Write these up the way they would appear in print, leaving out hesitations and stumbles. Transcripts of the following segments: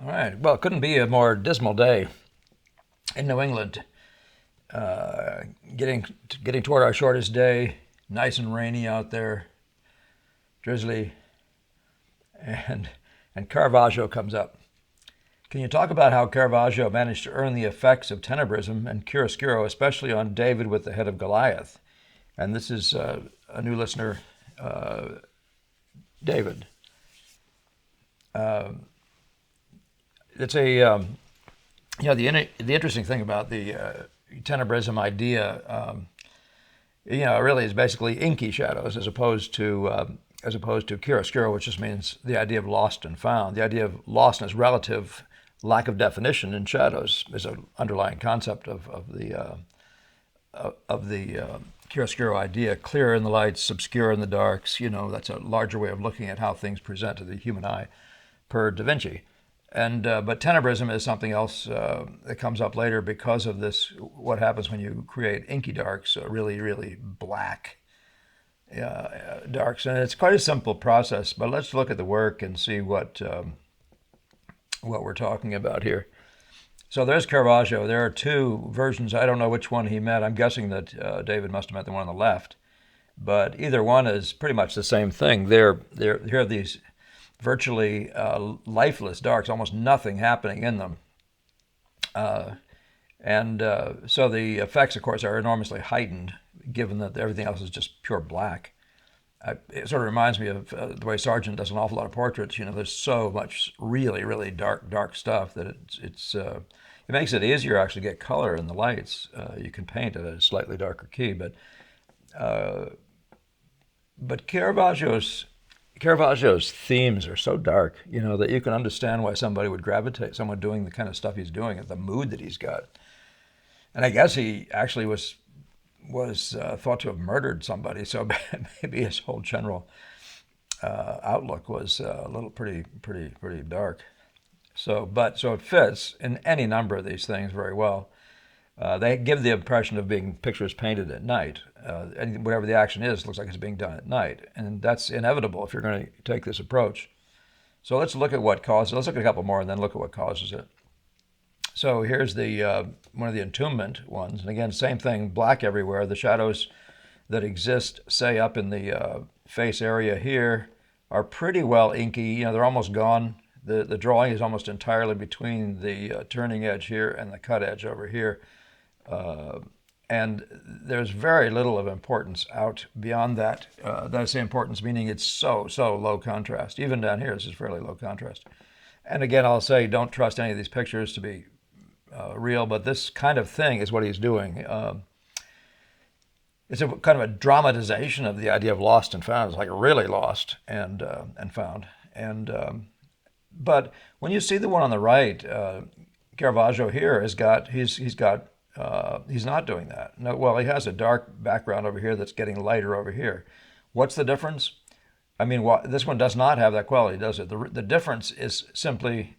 All right. Well, it couldn't be a more dismal day in New England. Uh, getting toward our shortest day. Nice and rainy out there, drizzly, and and Caravaggio comes up. Can you talk about how Caravaggio managed to earn the effects of Tenebrism and Chiaroscuro, especially on David with the head of Goliath? And this is a new listener, uh, David. Uh, it's a the interesting thing about the Tenebrism idea, it really is basically inky shadows as opposed to chiaroscuro, which just means the idea of lost and found. The idea of lostness, relative lack of definition in shadows, is an underlying concept of the chiaroscuro idea. Clear in the lights, obscure in the darks. That's a larger way of looking at how things present to the human eye, per Da Vinci. And but tenebrism is something else that comes up later because of this. What happens when you create inky darks, really, really black darks, and it's quite a simple process. But let's look at the work and see what we're talking about here. So there's Caravaggio. There are two versions. I don't know which one he meant. I'm guessing that David must have meant the one on the left. But either one is pretty much the same thing. Here are these virtually lifeless darks, almost nothing happening in them. Uh, and so the effects, of course, are enormously heightened, given that everything else is just pure black. It sort of reminds me of the way Sargent does an awful lot of portraits. There's so much really, really dark, dark stuff that it makes it easier to actually get color in the lights. You can paint at a slightly darker key, uh, but Caravaggio's themes are so dark, that you can understand why somebody would gravitate. Someone doing the kind of stuff he's doing, the mood that he's got. And I guess he actually was thought to have murdered somebody, so maybe his whole general outlook was a little pretty dark. So it fits in any number of these things very well. They give the impression of being pictures painted at night. And whatever the action is, looks like it's being done at night, and that's inevitable if you're going to take this approach. So let's look at what causes. Let's look at a couple more, and then look at what causes it. So here's the one of the Entombment ones, and again, same thing, black everywhere. The shadows that exist, say up in the face area here, are pretty well inky. They're almost gone. The drawing is almost entirely between the turning edge here and the cut edge over here. Uh, and there's very little of importance out beyond that. That's the importance, meaning it's so low contrast. Even down here, this is fairly low contrast. And again, I'll say don't trust any of these pictures to be real, but this kind of thing is what he's doing. It's a kind of a dramatization of the idea of lost and found. It's like really lost and found. And but when you see the one on the right, Caravaggio here he's not doing that. No, well, he has a dark background over here that's getting lighter over here. What's the difference? I mean, this one does not have that quality, does it? The difference is simply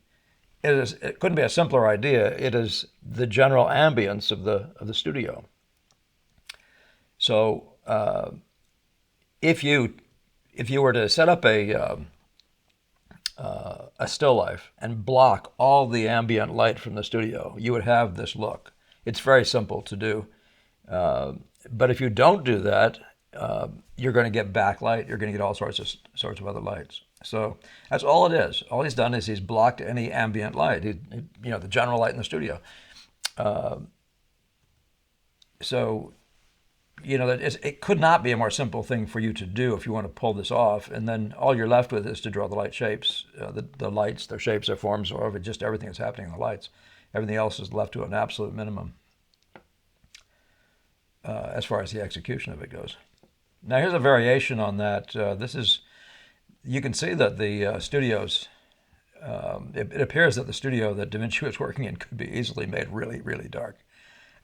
it couldn't be a simpler idea. It is the general ambience of the studio. So if you were to set up a still life and block all the ambient light from the studio, you would have this look. It's very simple to do. But if you don't do that, you're going to get backlight. You're going to get all sorts of other lights. So that's all it is. All he's done is he's blocked any ambient light. The general light in the studio. Uh, so that it could not be a more simple thing for you to do if you want to pull this off. And then all you're left with is to draw the light shapes, the lights, their shapes, their forms, or just everything that's happening in the lights. Everything else is left to an absolute minimum as far as the execution of it goes. Now here's a variation on that. You can see that the studios. It appears that the studio that Da Vinci was working in could be easily made really, really dark.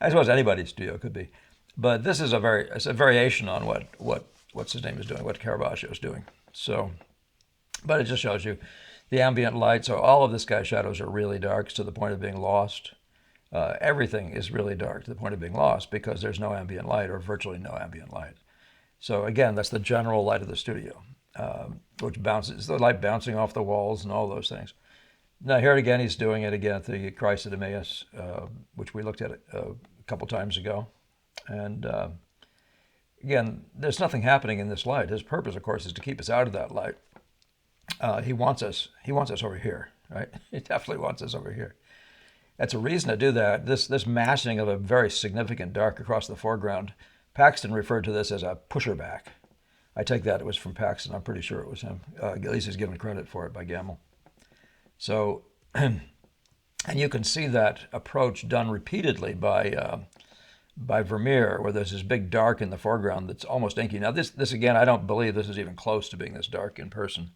I suppose anybody's studio could be, but this is it's a variation on what's his name is doing, what Caravaggio is doing. So, but it just shows you the ambient light. So all of this guy's shadows are really dark to the point of being lost. Everything is really dark to the point of being lost because there's no ambient light or virtually no ambient light. So again, that's the general light of the studio, which bounces, the light bouncing off the walls and all those things. Now here again, he's doing it again at the Christ at Emmaus, which we looked at a couple times ago. And again, there's nothing happening in this light. His purpose, of course, is to keep us out of that light. He wants us. He wants us over here, right? He definitely wants us over here. That's a reason to do that. This massing of a very significant dark across the foreground, Paxton referred to this as a pusher back. I take that it was from Paxton. I'm pretty sure it was him. At least he's given credit for it by Gamble. So, and you can see that approach done repeatedly by Vermeer, where there's this big dark in the foreground that's almost inky. Now, this again, I don't believe this is even close to being this dark in person.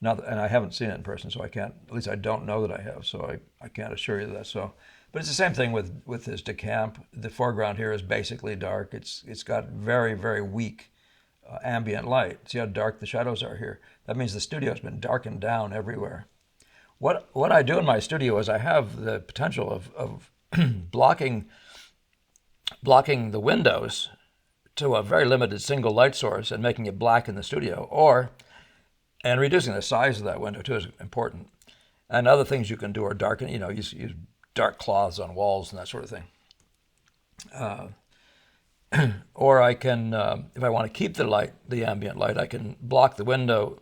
And I haven't seen it in person, so I can't. At least I don't know that I have, so I can't assure you that. So, but it's the same thing with this decamp. The foreground here is basically dark. It's got very, very weak ambient light. See how dark the shadows are here. That means the studio has been darkened down everywhere. What I do in my studio is I have the potential of blocking the windows to a very limited single light source and making it black in the studio, and reducing the size of that window too is important. And other things you can do are darken, use dark cloths on walls and that sort of thing. Or I can, if I want to keep the ambient light, I can block the window,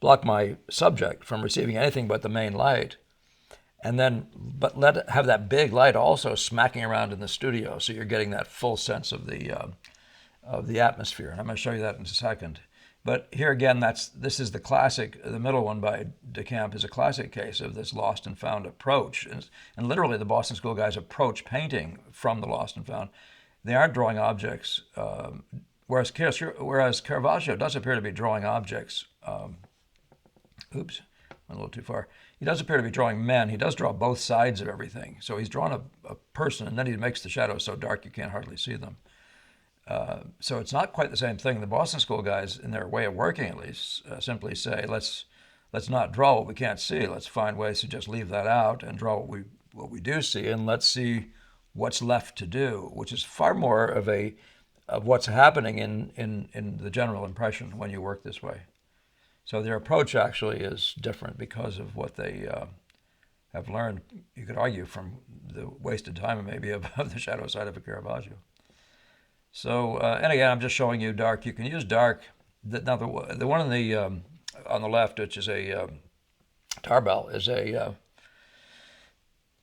block my subject from receiving anything but the main light, and then let it have that big light also smacking around in the studio, so you're getting that full sense of the atmosphere. And I'm going to show you that in a second. But here again, this is the classic. The middle one by DeCamp is a classic case of this lost and found approach, and literally the Boston School guys approach painting from the lost and found. They aren't drawing objects, whereas Caravaggio does appear to be drawing objects. Oops, went a little too far. He does appear to be drawing men. He does draw both sides of everything. So he's drawn a person, and then he makes the shadows so dark you can't hardly see them. So it's not quite the same thing. The Boston School guys, in their way of working at least, simply say, let's not draw what we can't see. Let's find ways to just leave that out and draw what we do see, and let's see what's left to do, which is far more of what's happening in the general impression when you work this way. So their approach actually is different because of what they have learned, you could argue, from the wasted time maybe of the shadow side of a Caravaggio. So, and again, I'm just showing you dark. You can use dark. Now, the one on the left, which is a Tarbell,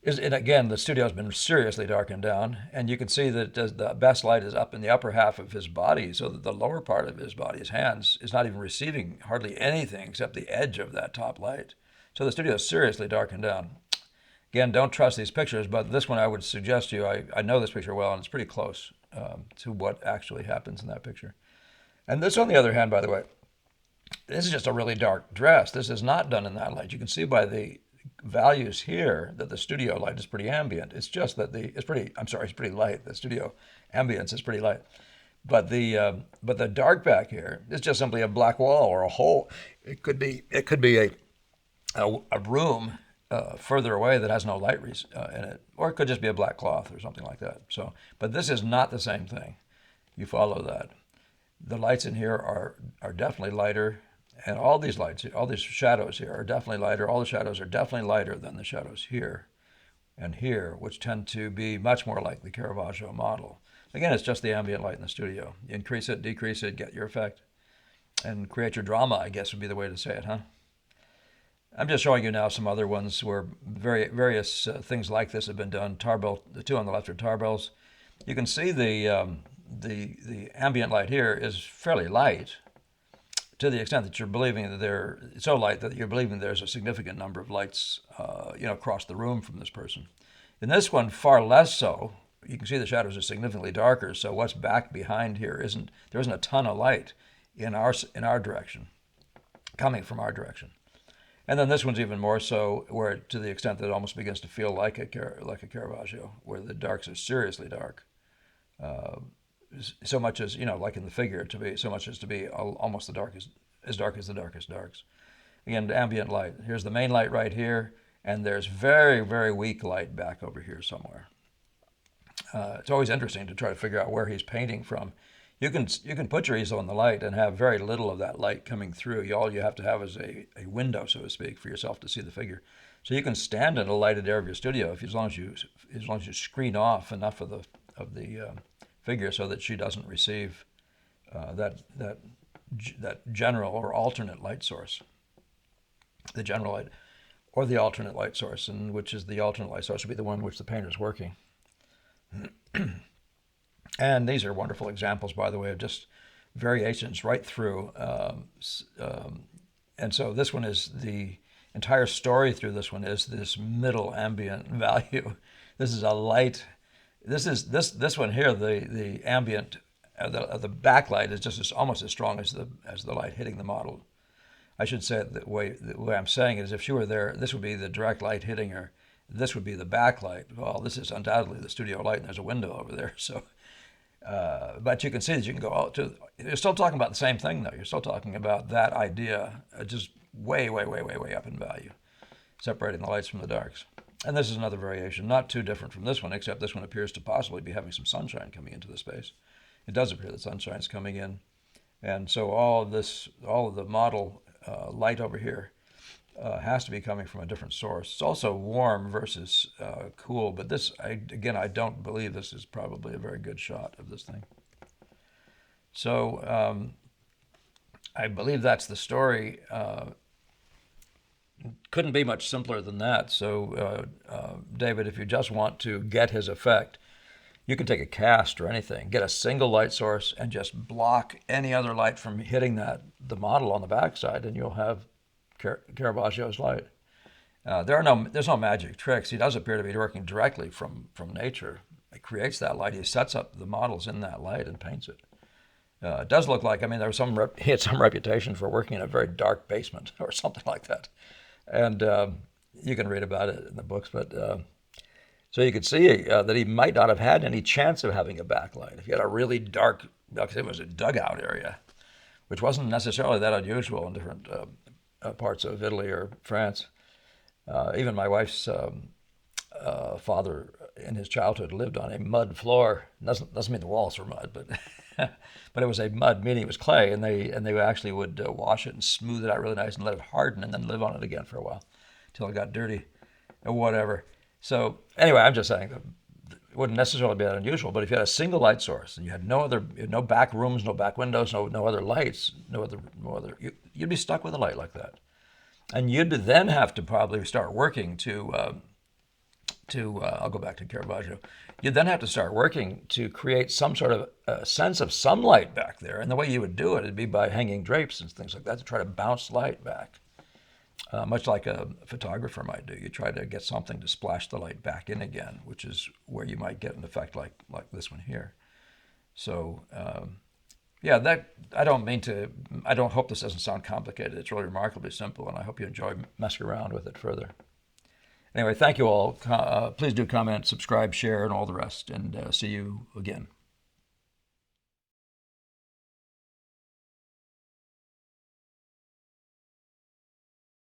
and again, the studio has been seriously darkened down, and you can see that the best light is up in the upper half of his body, so that the lower part of his body, his hands, is not even receiving hardly anything except the edge of that top light. So the studio is seriously darkened down. Again, don't trust these pictures, but this one I would suggest to you, I know this picture well, and it's pretty close to what actually happens in that picture. And this, on the other hand, by the way, this is just a really dark dress. This is not done in that light. You can see by the values here that the studio light is pretty ambient. It's just that it's pretty light. The studio ambience is pretty light. But the dark back here is just simply a black wall or a hole. It could be a room further away that has no light in it, or it could just be a black cloth or something like that. So, but this is not the same thing. You follow that. The lights in here are definitely lighter, and all these shadows here are definitely lighter. All the shadows are definitely lighter than the shadows here and here, which tend to be much more like the Caravaggio model. Again, it's just the ambient light in the studio. You increase it, decrease it, get your effect, and create your drama, I guess would be the way to say it, huh? I'm just showing you now some other ones where various things like this have been done. Tarbell, the two on the left are Tarbells. You can see the ambient light here is fairly light, to the extent that you're believing that it's so light that you're believing there's a significant number of lights, across the room from this person. In this one, far less so. You can see the shadows are significantly darker. So what's back behind here there isn't a ton of light in our direction, coming from our direction. And then this one's even more so, where to the extent that it almost begins to feel like a Caravaggio, where the darks are seriously dark. So much as, like in the figure, so much as to be almost as dark as the darkest darks. Again, ambient light. Here's the main light right here, and there's very, very weak light back over here somewhere. It's always interesting to try to figure out where he's painting from. You can put your easel in the light and have very little of that light coming through. All you have to have is a window, so to speak, for yourself to see the figure. So you can stand in a lighted area of your studio as long as you screen off enough of the figure so that she doesn't receive that general or alternate light source. The general light or the alternate light source, and which is the alternate light source would be the one which the painter's working. And these are wonderful examples, by the way, of just variations right through. And so this one is the entire story through this one is this middle ambient value. This is a light. This one here. The ambient, the backlight is just almost as strong as the light hitting the model. I should say it the way I'm saying it is, if she were there, this would be the direct light hitting her. This would be the backlight. Well, this is undoubtedly the studio light, and there's a window over there. So. But you can see that you can go out to. You're still talking about the same thing, though. You're still talking about that idea, just way, way, way, way, way up in value, separating the lights from the darks. And this is another variation, not too different from this one, except this one appears to possibly be having some sunshine coming into the space. It does appear that sunshine's coming in, and so all of the model light over here has to be coming from a different source. It's also warm versus cool, but I don't believe this is probably a very good shot of this thing. So I believe that's the story. Couldn't be much simpler than that. So David, if you just want to get his effect, you can take a cast or anything, get a single light source and just block any other light from hitting the model on the backside, and you'll have Caravaggio's light. There's no magic tricks. He does appear to be working directly from nature. He creates that light. He sets up the models in that light and paints it. It does look like, he had some reputation for working in a very dark basement or something like that. And you can read about it in the books. But so you could see that he might not have had any chance of having a backlight. If he had a really dark, because it was a dugout area, which wasn't necessarily that unusual in different parts of Italy or France. Even my wife's father, in his childhood, lived on a mud floor. Doesn't mean the walls were mud, but but it was a mud, meaning it was clay, and they actually would wash it and smooth it out really nice and let it harden, and then live on it again for a while until it got dirty or whatever. So anyway, I'm just saying that it wouldn't necessarily be that unusual, but if you had a single light source and you had no back rooms, no back windows, no other lights, you'd be stuck with a light like that. And you'd then have to probably start working to I'll go back to Caravaggio. You'd then have to start working to create some sort of sense of sunlight back there. And the way you would do it would be by hanging drapes and things like that to try to bounce light back, much like a photographer might do. You try to get something to splash the light back in again, which is where you might get an effect like this one here. So I don't hope this doesn't sound complicated. It's really remarkably simple, and I hope you enjoy messing around with it further. Anyway, thank you all. Please do comment, subscribe, share, and all the rest, and see you again.